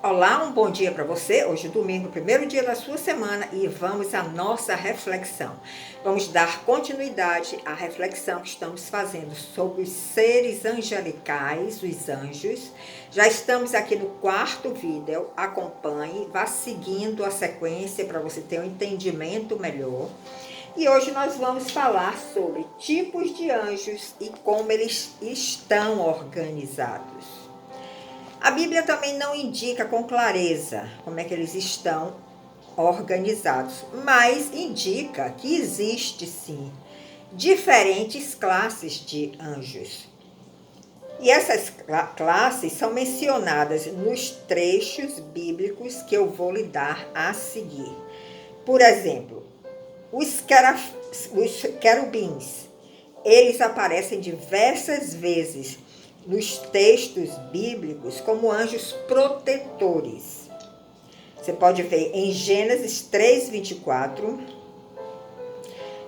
Olá, um bom dia para você. Hoje, domingo, primeiro dia da sua semana, e vamos à nossa reflexão. Vamos dar continuidade à reflexão que estamos fazendo sobre os seres angelicais, os anjos. Já estamos aqui no quarto vídeo. Acompanhe, vá seguindo a sequência para você ter um entendimento melhor. E hoje nós vamos falar sobre tipos de anjos e como eles estão organizados. A Bíblia também não indica com clareza como é que eles estão organizados, mas indica que existe sim diferentes classes de anjos. E essas classes são mencionadas nos trechos bíblicos que eu vou lhe dar a seguir. Por exemplo, os querubins, eles aparecem diversas vezes nos textos bíblicos como anjos protetores. Você pode ver em Gênesis 3:24.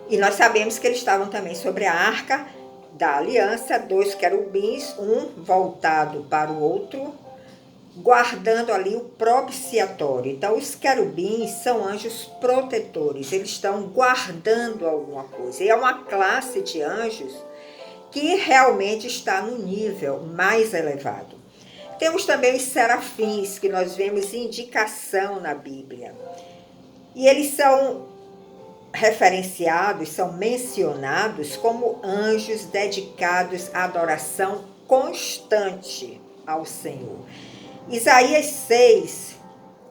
E nós sabemos que eles estavam também sobre a arca da aliança, 2 querubins, um voltado para o outro, guardando ali o propiciatório. Então, os querubins são anjos protetores, eles estão guardando alguma coisa. E é uma classe de anjos que realmente está no nível mais elevado. Temos também os serafins, que nós vemos indicação na Bíblia. E eles são referenciados, são mencionados como anjos dedicados à adoração constante ao Senhor. Isaías 6,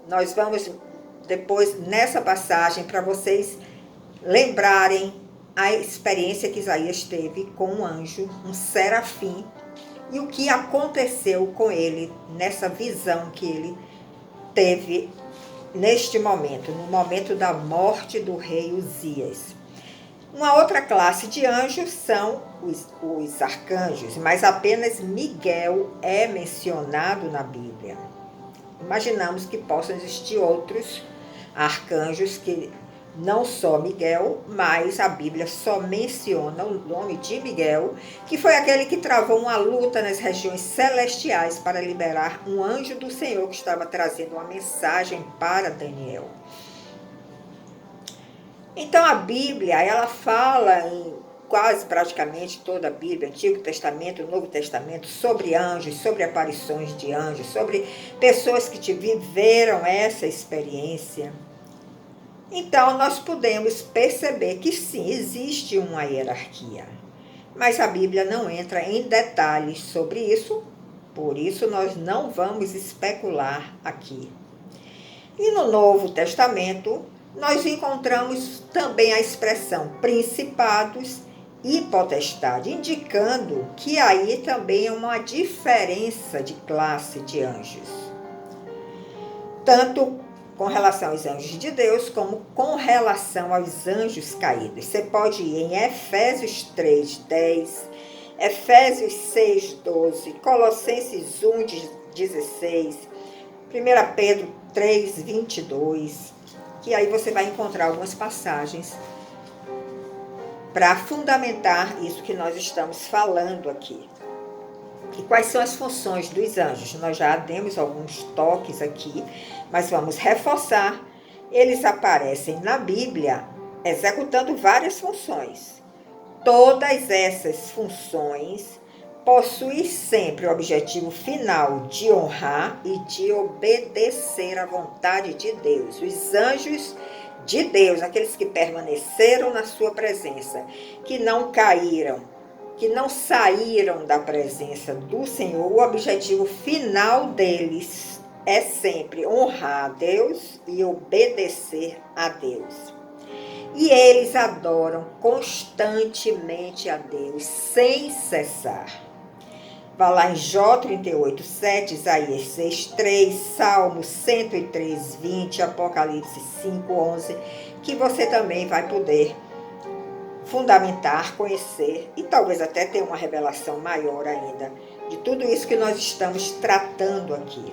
nós vamos depois nessa passagem para vocês lembrarem a experiência que Isaías teve com um anjo, um serafim, e o que aconteceu com ele nessa visão que ele teve neste momento, no momento da morte do rei Uzias. Uma outra classe de anjos são os arcanjos, mas apenas Miguel é mencionado na Bíblia. Imaginamos que possam existir outros arcanjos que não só Miguel, mas a Bíblia só menciona o nome de Miguel, que foi aquele que travou uma luta nas regiões celestiais para liberar um anjo do Senhor que estava trazendo uma mensagem para Daniel. Então a Bíblia, ela fala em quase praticamente toda a Bíblia, Antigo Testamento, Novo Testamento, sobre anjos, sobre aparições de anjos, sobre pessoas que viveram essa experiência. Então, nós podemos perceber que sim, existe uma hierarquia, mas a Bíblia não entra em detalhes sobre isso, por isso nós não vamos especular aqui. E no Novo Testamento, nós encontramos também a expressão principados e potestade, indicando que aí também é uma diferença de classe de anjos. Tanto com relação aos anjos de Deus, como com relação aos anjos caídos. Você pode ir em Efésios 3:10, Efésios 6:12, Colossenses 1:16, 1 Pedro 3:22, que aí você vai encontrar algumas passagens para fundamentar isso que nós estamos falando aqui. E quais são as funções dos anjos? Nós já demos alguns toques aqui, mas vamos reforçar. Eles aparecem na Bíblia executando várias funções. Todas essas funções possuem sempre o objetivo final de honrar e de obedecer à vontade de Deus. Os anjos de Deus, aqueles que permaneceram na sua presença, que não caíram, que não saíram da presença do Senhor, o objetivo final deles é sempre honrar a Deus e obedecer a Deus. E eles adoram constantemente a Deus, sem cessar. Vá lá em Jó 38:7, Isaías 6:3, Salmo 103:20, Apocalipse 5:11, que você também vai poder fundamentar, conhecer e talvez até ter uma revelação maior ainda de tudo isso que nós estamos tratando aqui.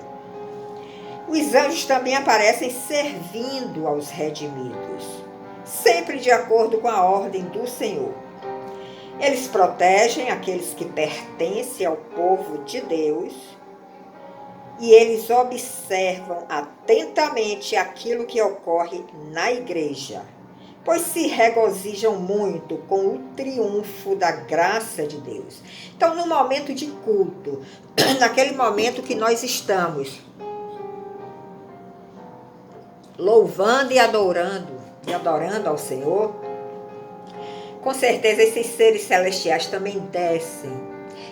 Os anjos também aparecem servindo aos redimidos, sempre de acordo com a ordem do Senhor. Eles protegem aqueles que pertencem ao povo de Deus e eles observam atentamente aquilo que ocorre na igreja, pois se regozijam muito com o triunfo da graça de Deus. Então, no momento de culto, naquele momento que nós estamos louvando e adorando ao Senhor, com certeza esses seres celestiais também descem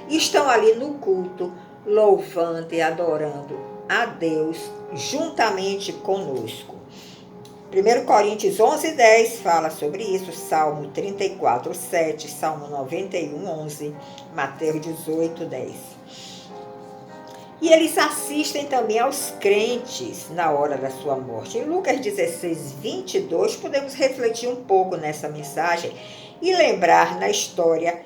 e estão ali no culto, louvando e adorando a Deus juntamente conosco. 1 Coríntios 11:10 fala sobre isso, Salmo 34:7, Salmo 91:11, Mateus 18:10. E eles assistem também aos crentes na hora da sua morte. Em Lucas 16:22, podemos refletir um pouco nessa mensagem e lembrar na história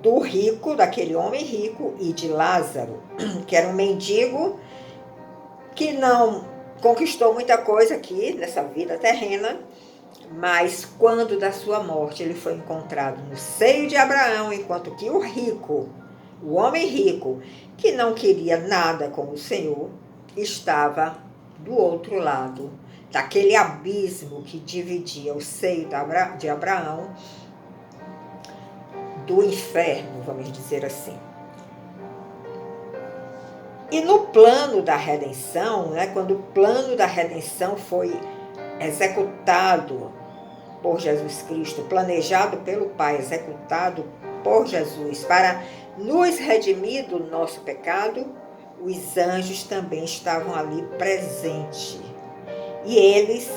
do rico, daquele homem rico, e de Lázaro, que era um mendigo que não conquistou muita coisa aqui nessa vida terrena, mas quando da sua morte ele foi encontrado no seio de Abraão, enquanto que o rico, o homem rico, que não queria nada com o Senhor, estava do outro lado daquele abismo que dividia o seio de Abraão do inferno, vamos dizer assim. E no plano da redenção, quando o plano da redenção foi executado por Jesus Cristo, planejado pelo Pai, executado por Jesus para nos redimir do nosso pecado, os anjos também estavam ali presentes. E eles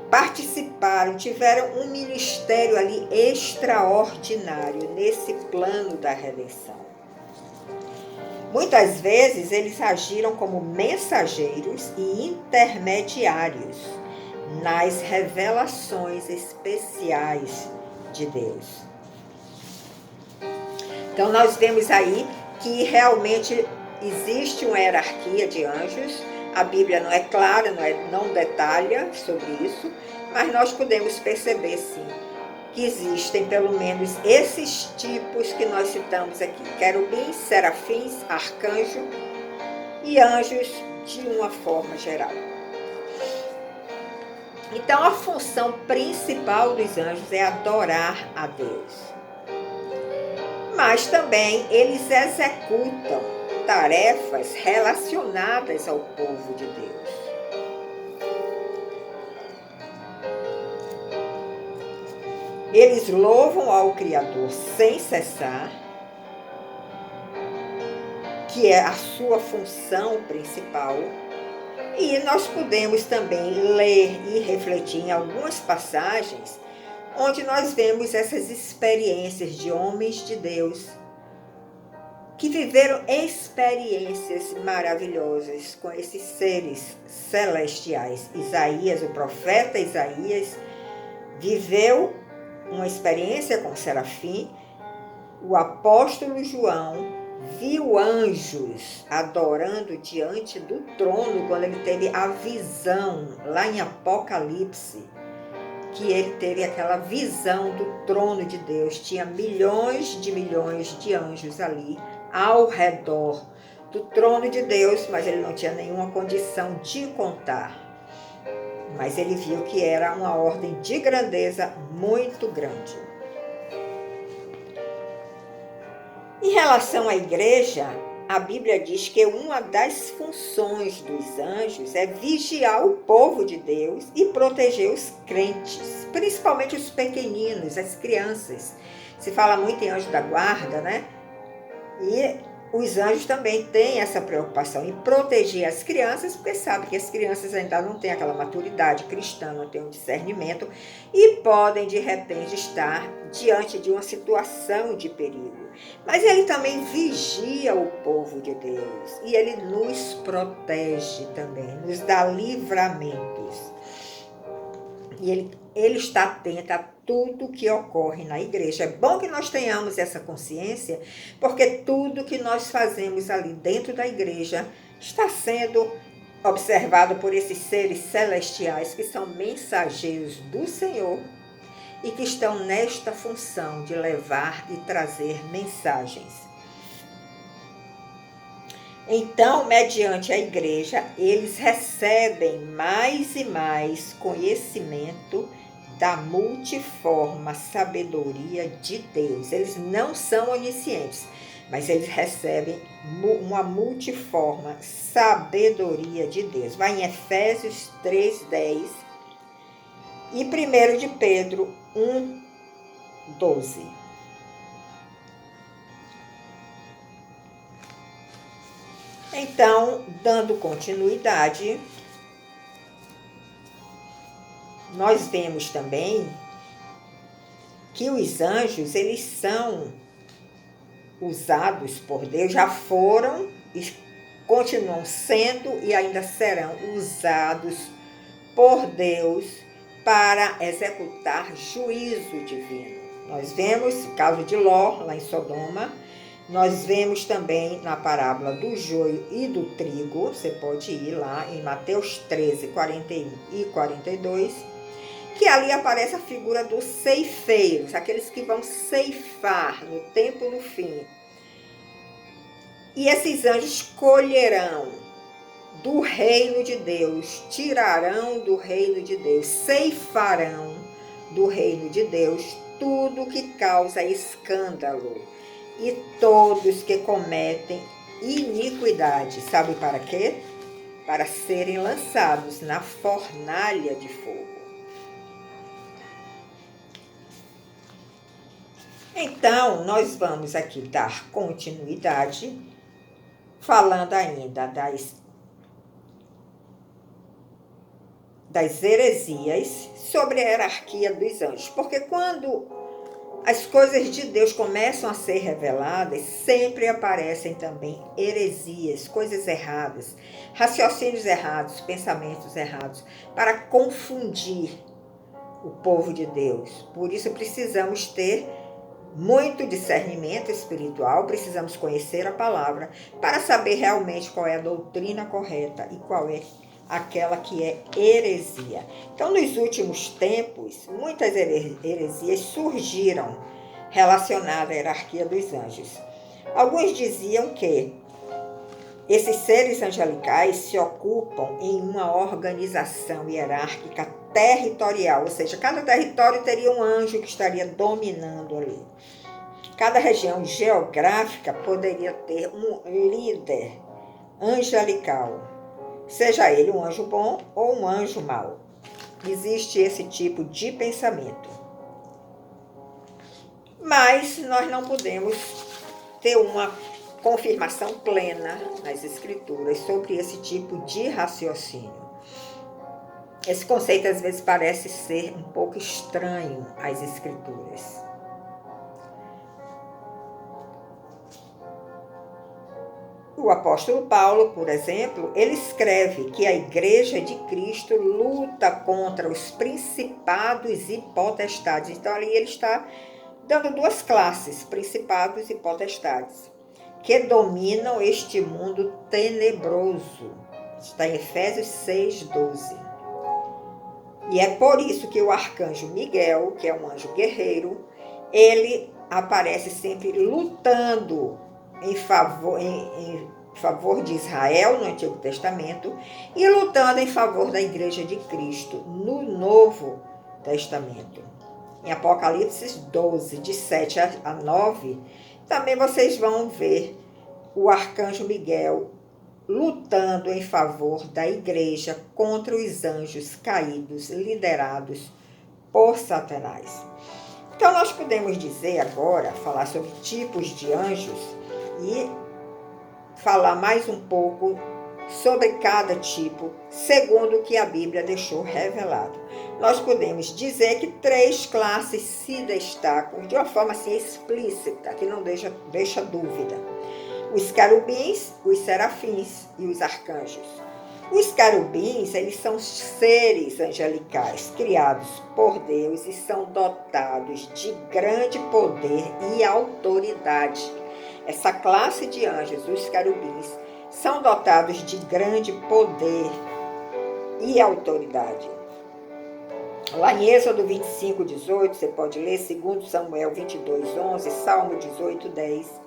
participaram, tiveram um ministério ali extraordinário nesse plano da redenção. Muitas vezes eles agiram como mensageiros e intermediários nas revelações especiais de Deus. Então nós vemos aí que realmente existe uma hierarquia de anjos. A Bíblia não é clara, não detalha sobre isso, mas nós podemos perceber sim que existem pelo menos esses tipos que nós citamos aqui: querubins, serafins, arcanjo e anjos de uma forma geral. Então a função principal dos anjos é adorar a Deus, mas também eles executam tarefas relacionadas ao povo de Deus. Eles louvam ao Criador sem cessar, que é a sua função principal, e nós podemos também ler e refletir em algumas passagens onde nós vemos essas experiências de homens de Deus que viveram experiências maravilhosas com esses seres celestiais. Isaías, o profeta Isaías, viveu uma experiência com o serafim. O apóstolo João viu anjos adorando diante do trono quando ele teve a visão, lá em Apocalipse, que ele teve aquela visão do trono de Deus. Tinha milhões de anjos ali ao redor do trono de Deus, mas ele não tinha nenhuma condição de contar. Mas ele viu que era uma ordem de grandeza muito grande. Em relação à igreja, a Bíblia diz que uma das funções dos anjos é vigiar o povo de Deus e proteger os crentes, principalmente os pequeninos, as crianças. Se fala muito em anjo da guarda, E os anjos também têm essa preocupação em proteger as crianças, porque sabe que as crianças ainda não têm aquela maturidade cristã, não têm um discernimento e podem, de repente, estar diante de uma situação de perigo. Mas ele também vigia o povo de Deus e ele nos protege também, nos dá livramentos. E ele está atento a tudo que ocorre na igreja. É bom que nós tenhamos essa consciência, porque tudo que nós fazemos ali dentro da igreja está sendo observado por esses seres celestiais que são mensageiros do Senhor e que estão nesta função de levar e trazer mensagens. Então, mediante a igreja, eles recebem mais e mais conhecimento da multiforme sabedoria de Deus. Eles não são oniscientes, mas eles recebem uma multiforme sabedoria de Deus. Vai em Efésios 3:10 e 1 de Pedro 1:12. Então, dando continuidade, nós vemos também que os anjos, eles são usados por Deus, já foram e continuam sendo e ainda serão usados por Deus para executar juízo divino. Nós vemos o caso de Ló, lá em Sodoma. Nós vemos também na parábola do joio e do trigo, você pode ir lá em Mateus 13, 41 e 42, que ali aparece a figura dos ceifeiros, aqueles que vão ceifar no tempo do fim. E esses anjos colherão do reino de Deus, tirarão do reino de Deus, ceifarão do reino de Deus tudo que causa escândalo e todos que cometem iniquidade. Sabe para quê? Para serem lançados na fornalha de fogo. Então, nós vamos aqui dar continuidade, falando ainda das heresias sobre a hierarquia dos anjos. Porque quando as coisas de Deus começam a ser reveladas, sempre aparecem também heresias, coisas erradas, raciocínios errados, pensamentos errados, para confundir o povo de Deus. Por isso precisamos ter muito discernimento espiritual, precisamos conhecer a palavra para saber realmente qual é a doutrina correta e qual é aquela que é heresia. Então, nos últimos tempos, muitas heresias surgiram relacionadas à hierarquia dos anjos. Alguns diziam que esses seres angelicais se ocupam em uma organização hierárquica territorial, ou seja, cada território teria um anjo que estaria dominando ali. Cada região geográfica poderia ter um líder angelical, seja ele um anjo bom ou um anjo mau. Existe esse tipo de pensamento. Mas nós não podemos ter uma confirmação plena nas escrituras sobre esse tipo de raciocínio. Esse conceito às vezes parece ser um pouco estranho às escrituras. O apóstolo Paulo, por exemplo, ele escreve que a igreja de Cristo luta contra os principados e potestades. Então ali ele está dando duas classes, principados e potestades, que dominam este mundo tenebroso. Está em Efésios 6:12. E é por isso que o arcanjo Miguel, que é um anjo guerreiro, ele aparece sempre lutando em favor de Israel no Antigo Testamento e lutando em favor da Igreja de Cristo no Novo Testamento. Em Apocalipse 12, de 7 a 9, também vocês vão ver o arcanjo Miguel lutando em favor da igreja contra os anjos caídos, liderados por Satanás. Então, nós podemos dizer agora, falar sobre tipos de anjos e falar mais um pouco sobre cada tipo, segundo o que a Bíblia deixou revelado. Nós podemos dizer que 3 classes se destacam de uma forma assim explícita, que não deixa dúvida. Os querubins, os serafins e os arcanjos. Os querubins, eles são seres angelicais criados por Deus e são dotados de grande poder e autoridade. Essa classe de anjos, os querubins, são dotados de grande poder e autoridade. Lá em Êxodo 25:18, você pode ler 2 Samuel 22:11, Salmo 18:10.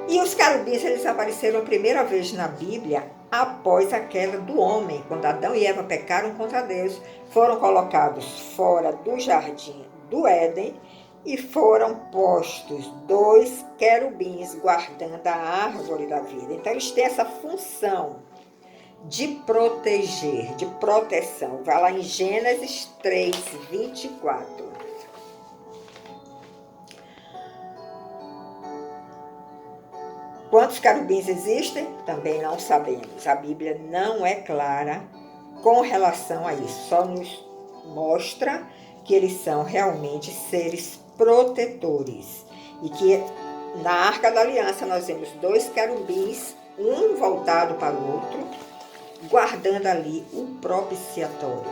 E os querubins, eles apareceram a primeira vez na Bíblia após a queda do homem, quando Adão e Eva pecaram contra Deus, foram colocados fora do jardim do Éden e foram postos 2 querubins guardando a árvore da vida. Então, eles têm essa função de proteger, de proteção. Vai lá em Gênesis 3, 24. Quantos querubins existem? Também não sabemos. A Bíblia não é clara com relação a isso. Só nos mostra que eles são realmente seres protetores. E que na Arca da Aliança nós vemos 2 querubins, um voltado para o outro, guardando ali o propiciatório.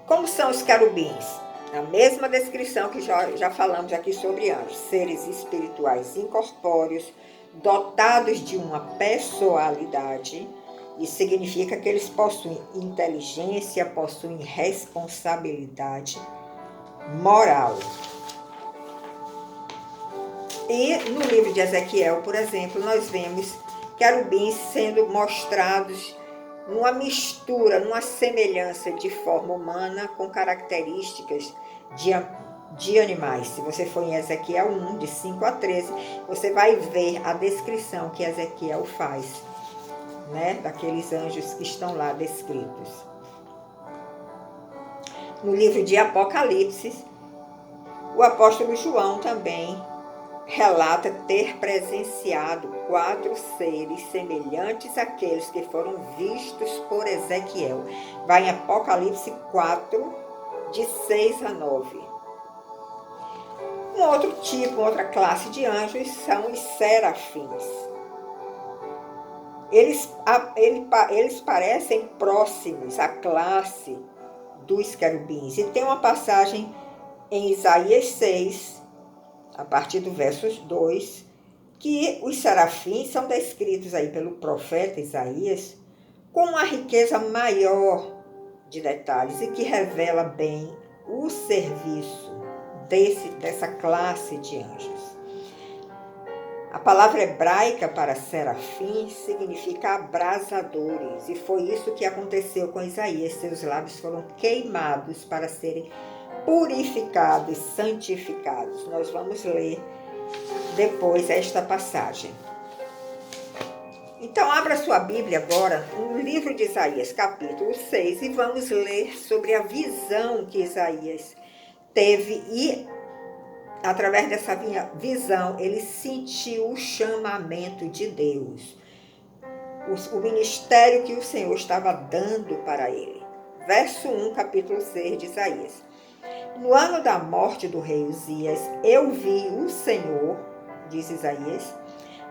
Como são os querubins? A mesma descrição que já falamos aqui sobre anjos, seres espirituais incorpóreos, dotados de uma personalidade. Isso significa que eles possuem inteligência, possuem responsabilidade moral. E no livro de Ezequiel, por exemplo, nós vemos querubins sendo mostrados numa mistura, numa semelhança de forma humana com características de animais. Se você for em Ezequiel 1, de 5 a 13, você vai ver a descrição que Ezequiel faz, né, daqueles anjos que estão lá descritos. No livro de Apocalipse, o apóstolo João também relata ter presenciado 4 seres semelhantes àqueles que foram vistos por Ezequiel. Vai em Apocalipse 4, de 6 a 9. Um outro tipo, outra classe de anjos são os serafins. Eles parecem próximos à classe dos querubins. E tem uma passagem em Isaías 6, a partir do verso 2, que os serafins são descritos aí pelo profeta Isaías com uma riqueza maior de detalhes e que revela bem o serviço dessa classe de anjos. A palavra hebraica para serafins significa abrasadores, e foi isso que aconteceu com Isaías. Seus lábios foram queimados para serem purificados, santificados. Nós vamos ler depois esta passagem. Então, abra sua Bíblia agora no livro de Isaías, capítulo 6, e vamos ler sobre a visão que Isaías teve e, através dessa visão, ele sentiu o chamamento de Deus, o ministério que o Senhor estava dando para ele. Verso 1, capítulo 6 de Isaías. No ano da morte do rei Uzias, eu vi o Senhor, diz Isaías,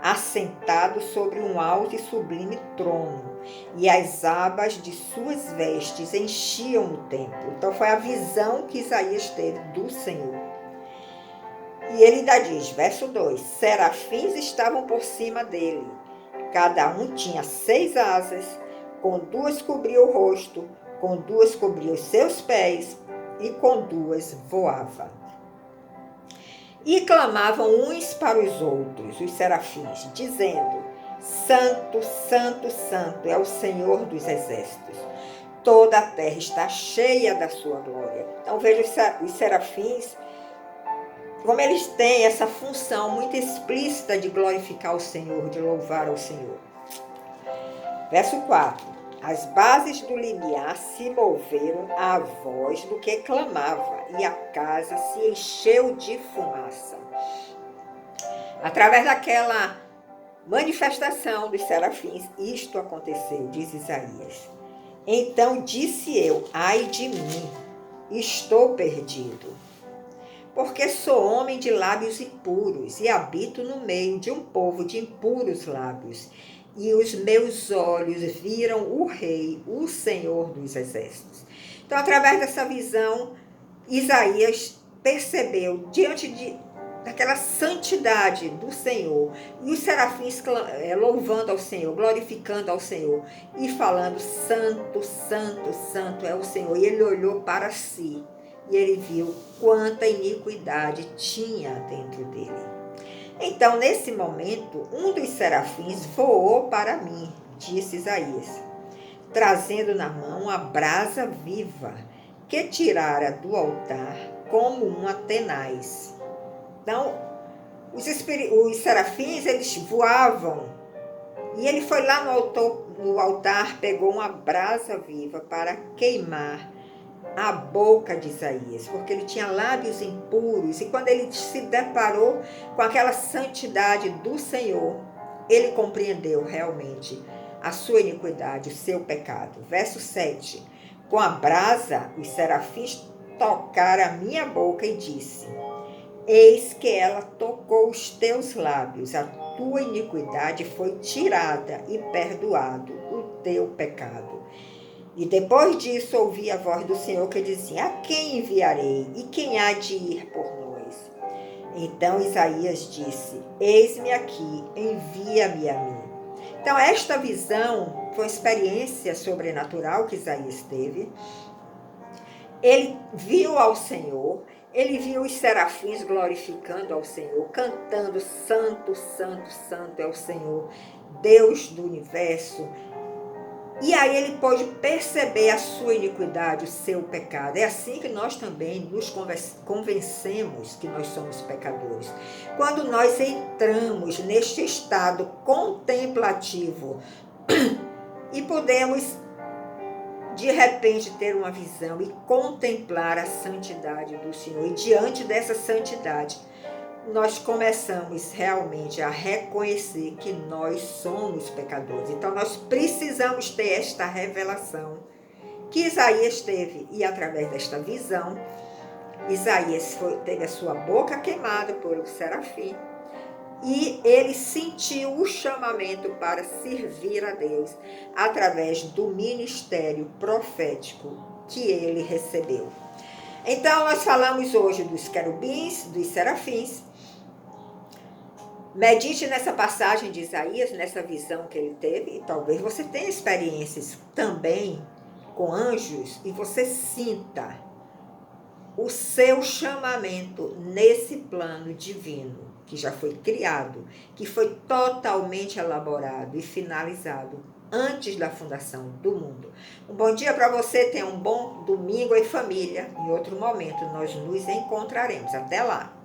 assentado sobre um alto e sublime trono, e as abas de suas vestes enchiam o templo. Então foi a visão que Isaías teve do Senhor. E ele ainda diz, verso 2, serafins estavam por cima dele, cada um tinha 6 asas, com 2 cobria o rosto, com 2 cobria os seus pés, e com 2 voava. E clamavam uns para os outros, os serafins, dizendo, Santo, Santo, Santo é o Senhor dos exércitos. Toda a terra está cheia da sua glória. Então veja os serafins, como eles têm essa função muito explícita de glorificar o Senhor, de louvar ao Senhor. Verso 4. As bases do limiar se moveram à voz do que clamava, e a casa se encheu de fumaça. Através daquela manifestação dos serafins, isto aconteceu, diz Isaías. Então disse eu, ai de mim, estou perdido, porque sou homem de lábios impuros e habito no meio de um povo de impuros lábios. E os meus olhos viram o Rei, o Senhor dos Exércitos. Então, através dessa visão, Isaías percebeu, diante daquela santidade do Senhor, e os serafins louvando ao Senhor, glorificando ao Senhor, e falando, Santo, Santo, Santo é o Senhor. E ele olhou para si, e ele viu quanta iniquidade tinha dentro dele. Então, nesse momento, um dos serafins voou para mim, disse Isaías, trazendo na mão a brasa viva, que tirara do altar como uma tenaz. Então, os serafins, eles voavam, e ele foi lá no altar, pegou uma brasa viva para queimar a boca de Isaías, porque ele tinha lábios impuros, e quando ele se deparou com aquela santidade do Senhor, ele compreendeu realmente a sua iniquidade, o seu pecado. Verso 7. Com a brasa, os serafins tocaram a minha boca e disse: eis que ela tocou os teus lábios, a tua iniquidade foi tirada e perdoado o teu pecado. E depois disso ouvi a voz do Senhor que dizia: a quem enviarei? E quem há de ir por nós? Então Isaías disse: eis-me aqui, envia-me a mim. Então esta visão foi uma experiência sobrenatural que Isaías teve. Ele viu ao Senhor, ele viu os serafins glorificando ao Senhor, cantando: santo, santo, santo é o Senhor, Deus do universo. E aí ele pôde perceber a sua iniquidade, o seu pecado. É assim que nós também nos convencemos que nós somos pecadores. Quando nós entramos neste estado contemplativo e podemos, de repente, ter uma visão e contemplar a santidade do Senhor. E diante dessa santidade, nós começamos realmente a reconhecer que nós somos pecadores. Então, nós precisamos ter esta revelação que Isaías teve. E através desta visão, Isaías teve a sua boca queimada por um serafim. E ele sentiu o chamamento para servir a Deus através do ministério profético que ele recebeu. Então, nós falamos hoje dos querubins, dos serafins. Medite nessa passagem de Isaías, nessa visão que ele teve, e talvez você tenha experiências também com anjos, e você sinta o seu chamamento nesse plano divino, que já foi criado, que foi totalmente elaborado e finalizado antes da fundação do mundo. Um bom dia para você, tenha um bom domingo em família. Em outro momento nós nos encontraremos. Até lá!